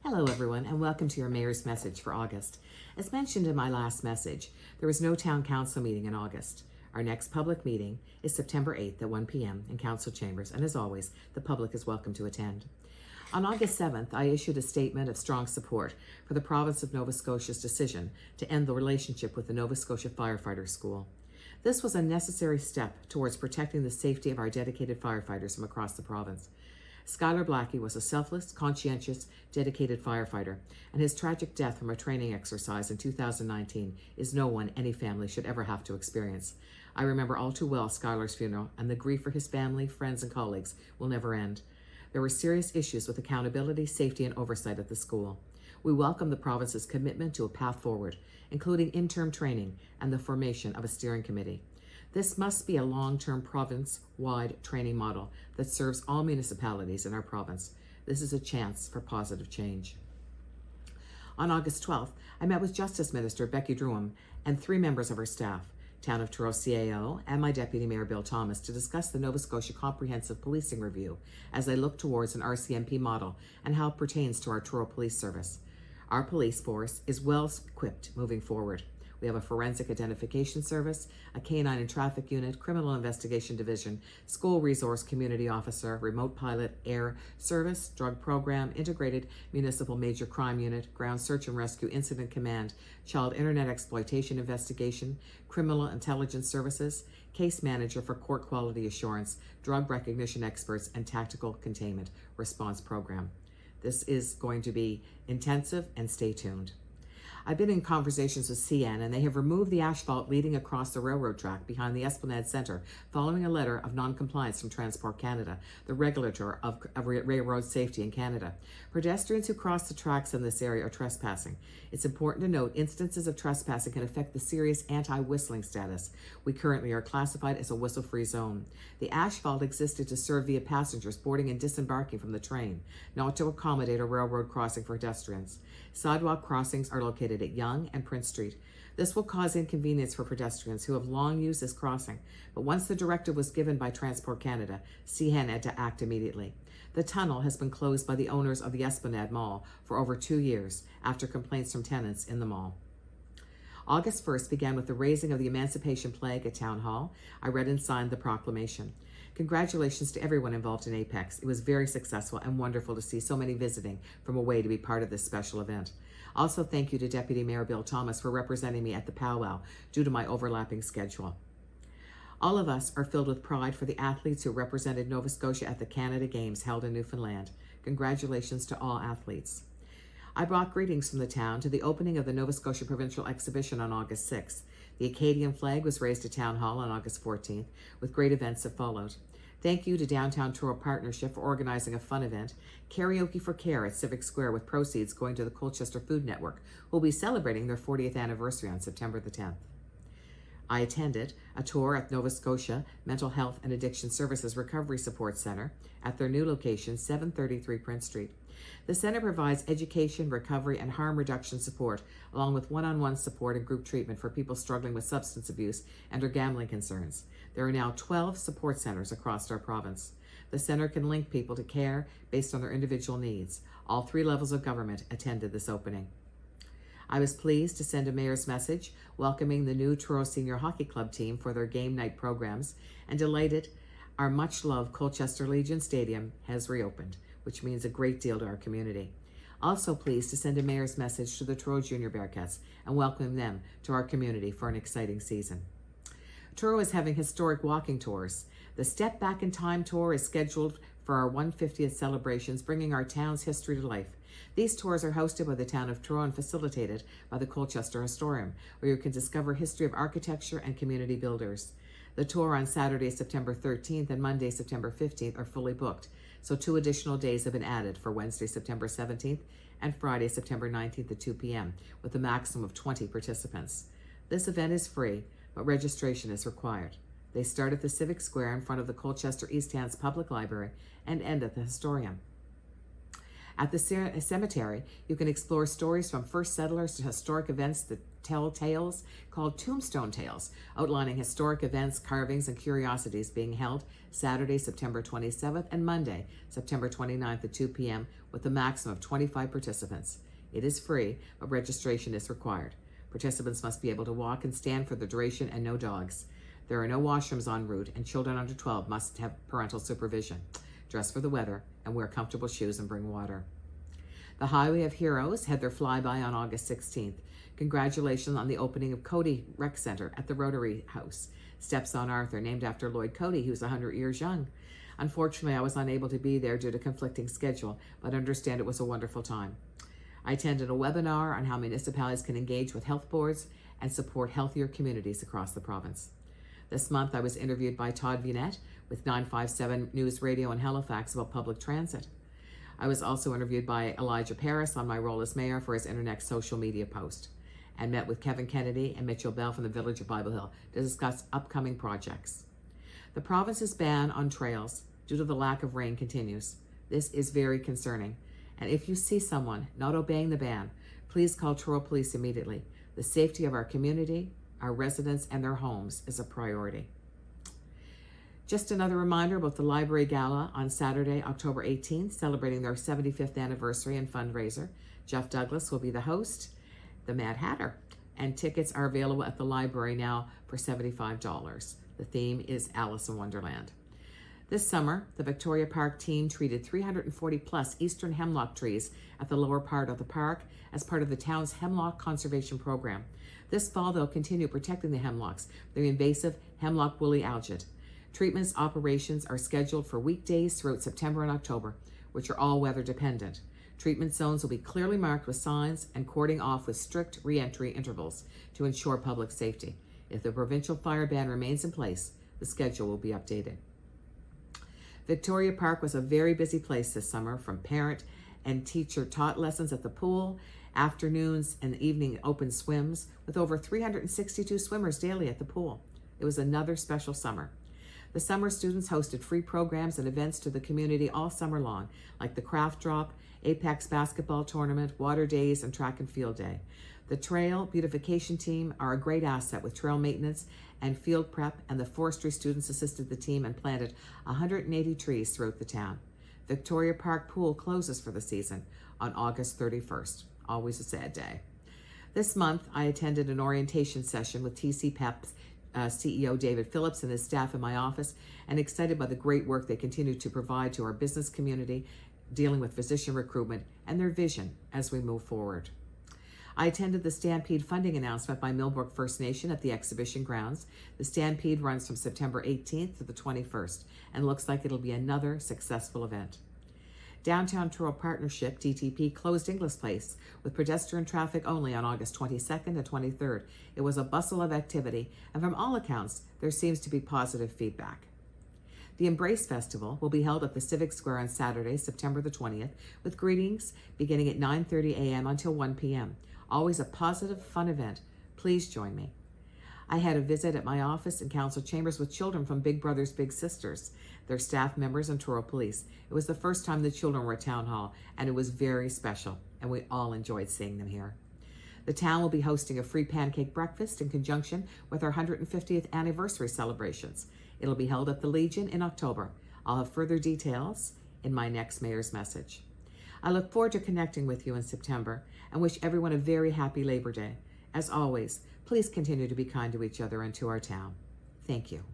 Hello everyone, and welcome to your Mayor's Message for August. As mentioned in my last message, there was no Town Council meeting in August. Our next public meeting is September 8th at 1 p.m. in Council Chambers, and as always, the public is welcome to attend. On August 7th, I issued a statement of strong support for the province of Nova Scotia's decision to end the relationship with the Nova Scotia Firefighter School. This was a necessary step towards protecting the safety of our dedicated firefighters from across the province. Skylar Blackie was a selfless, conscientious, dedicated firefighter, and his tragic death from a training exercise in 2019 is no one any family should ever have to experience. I remember all too well Skylar's funeral, and the grief for his family, friends, and colleagues will never end. There were serious issues with accountability, safety, and oversight at the school. We welcome the province's commitment to a path forward, including interim training and the formation of a steering committee. This must be a long-term province-wide training model that serves all municipalities in our province. This is a chance for positive change. On August 12th, I met with Justice Minister Becky Drumm and 3 members of her staff, Town of Truro CAO and my Deputy Mayor Bill Thomas, to discuss the Nova Scotia Comprehensive Policing Review as they look towards an RCMP model and how it pertains to our Truro Police Service. Our police force is well equipped moving forward. We have a forensic identification service, a canine and traffic unit, criminal investigation division, school resource community officer, remote pilot, air service, drug program, integrated municipal major crime unit, ground search and rescue incident command, child internet exploitation investigation, criminal intelligence services, case manager for court quality assurance, drug recognition experts, and tactical containment response program. This is going to be intensive, and stay tuned. I've been in conversations with CN, and they have removed the asphalt leading across the railroad track behind the Esplanade Centre following a letter of non-compliance from Transport Canada, the regulator of railroad safety in Canada. Pedestrians who cross the tracks in this area are trespassing. It's important to note instances of trespassing can affect the serious anti-whistling status. We currently are classified as a whistle-free zone. The asphalt existed to serve via passengers boarding and disembarking from the train, not to accommodate a railroad crossing for pedestrians. Sidewalk crossings are located at Yonge and Prince Street. This will cause inconvenience for pedestrians who have long used this crossing, but once the directive was given by Transport Canada, CN had to act immediately. The tunnel has been closed by the owners of the Esplanade Mall for over 2 years after complaints from tenants in the mall. August 1st began with the raising of the Emancipation Flag at Town Hall. I read and signed the proclamation. Congratulations to everyone involved in Apex. It was very successful and wonderful to see so many visiting from away to be part of this special event. Also, thank you to Deputy Mayor Bill Thomas for representing me at the powwow due to my overlapping schedule. All of us are filled with pride for the athletes who represented Nova Scotia at the Canada Games held in Newfoundland. Congratulations to all athletes. I brought greetings from the town to the opening of the Nova Scotia Provincial Exhibition on August 6th. The Acadian flag was raised at Town Hall on August 14th, with great events that followed. Thank you to Downtown Truro Partnership for organizing a fun event, Karaoke for Care at Civic Square, with proceeds going to the Colchester Food Network, who will be celebrating their 40th anniversary on September the 10th. I attended a tour at Nova Scotia Mental Health and Addiction Services Recovery Support Center at their new location, 733 Prince Street. The center provides education, recovery, and harm reduction support, along with one-on-one support and group treatment for people struggling with substance abuse and or gambling concerns. There are now 12 support centers across our province. The center can link people to care based on their individual needs. All 3 levels of government attended this opening. I was pleased to send a mayor's message welcoming the new Truro Senior Hockey Club team for their game night programs, and delighted our much-loved Colchester Legion Stadium has reopened, which means a great deal to our community. Also pleased to send a mayor's message to the Truro Junior Bearcats and welcome them to our community for an exciting season. Truro is having historic walking tours. The Step Back in Time tour is scheduled for our 150th celebrations, bringing our town's history to life. These tours are hosted by the town of Truro and facilitated by the Colchester Historium, where you can discover history of architecture and community builders. The tour on Saturday, September 13th and Monday, September 15th are fully booked, so 2 additional days have been added for Wednesday, September 17th and Friday, September 19th at 2 p.m. with a maximum of 20 participants. This event is free, but registration is required. They start at the Civic Square in front of the Colchester East Hands Public Library and end at the Historium. At the cemetery, you can explore stories from first settlers to historic events that tell tales called Tombstone Tales, outlining historic events, carvings, and curiosities being held Saturday, September 27th and Monday, September 29th at 2 p.m. with a maximum of 25 participants. It is free, but registration is required. Participants must be able to walk and stand for the duration and no dogs. There are no washrooms en route, and children under 12 must have parental supervision. Dress for the weather and wear comfortable shoes and bring water. The Highway of Heroes had their flyby on August 16th. Congratulations on the opening of Cody Rec Center at the Rotary House. Steps on Arthur, named after Lloyd Cody, who was 100 years young. Unfortunately, I was unable to be there due to conflicting schedule, but I understand it was a wonderful time. I attended a webinar on how municipalities can engage with health boards and support healthier communities across the province. This month, I was interviewed by Todd Vignette with 957 News Radio in Halifax about public transit. I was also interviewed by Elijah Paris on my role as mayor for his internet social media post, and met with Kevin Kennedy and Mitchell Bell from the Village of Bible Hill to discuss upcoming projects. The province's ban on trails due to the lack of rain continues. This is very concerning, and if you see someone not obeying the ban, please call Truro Police immediately. The safety of our community, our residents, and their homes is a priority. Just another reminder about the Library Gala on Saturday, October 18th, celebrating their 75th anniversary and fundraiser. Jeff Douglas will be the host, the Mad Hatter, and tickets are available at the library now for $75. The theme is Alice in Wonderland. This summer, the Victoria Park team treated 340 plus eastern hemlock trees at the lower part of the park as part of the town's hemlock conservation program. This fall, they'll continue protecting the hemlocks, the invasive hemlock woolly algid. Treatments operations are scheduled for weekdays throughout September and October, which are all weather dependent. Treatment zones will be clearly marked with signs and cording off with strict re-entry intervals to ensure public safety. If the provincial fire ban remains in place, the schedule will be updated. Victoria Park was a very busy place this summer, from parent and teacher taught lessons at the pool, afternoons and evening open swims, with over 362 swimmers daily at the pool. It was another special summer. The summer students hosted free programs and events to the community all summer long, like the Craft Drop, Apex Basketball Tournament, Water Days, and Track and Field Day. The Trail Beautification Team are a great asset with trail maintenance and field prep, and the forestry students assisted the team and planted 180 trees throughout the town. Victoria Park Pool closes for the season on August 31st. Always a sad day. This month, I attended an orientation session with TC Pep's CEO David Phillips and his staff in my office, and excited by the great work they continue to provide to our business community, dealing with physician recruitment and their vision as we move forward. I attended the Stampede funding announcement by Millbrook First Nation at the exhibition grounds. The Stampede runs from September 18th to the 21st and looks like it'll be another successful event. Downtown Truro Partnership, DTP, closed Inglis Place with pedestrian traffic only on August 22nd and 23rd. It was a bustle of activity, and from all accounts, there seems to be positive feedback. The Embrace Festival will be held at the Civic Square on Saturday, September the 20th, with greetings beginning at 9:30 a.m. until 1 p.m. Always a positive, fun event. Please join me. I had a visit at my office and council chambers with children from Big Brothers Big Sisters, their staff members, and Truro Police. It was the first time the children were at Town Hall, and it was very special, and we all enjoyed seeing them here. The town will be hosting a free pancake breakfast in conjunction with our 150th anniversary celebrations. It'll be held at the Legion in October. I'll have further details in my next mayor's message. I look forward to connecting with you in September and wish everyone a very happy Labor Day. As always, please continue to be kind to each other and to our town. Thank you.